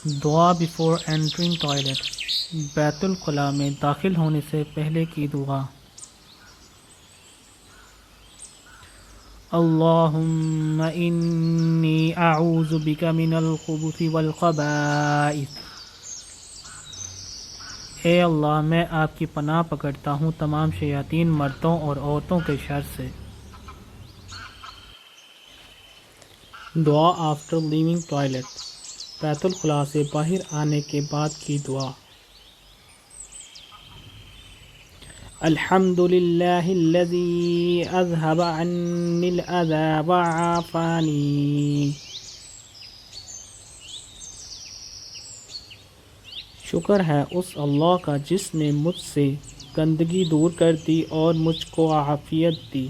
دعا before entering toilet, بیت الخلا میں داخل ہونے سے پہلے کی دعا۔ اللہم انی اعوذ بک من الخبث والخبائث، اے اللہ میں آپ کی پناہ پکڑتا ہوں تمام شیاطین مردوں اور عورتوں کے شر سے۔ دعا آفٹر لیونگ ٹوائلٹ، بیت الخلا سے باہر آنے کے بعد کی دعا۔ الحمد للہ الذی اذھب عنی الاذی وعافانی، شکر ہے اس اللہ کا جس نے مجھ سے گندگی دور کر دی اور مجھ کو عافیت دی۔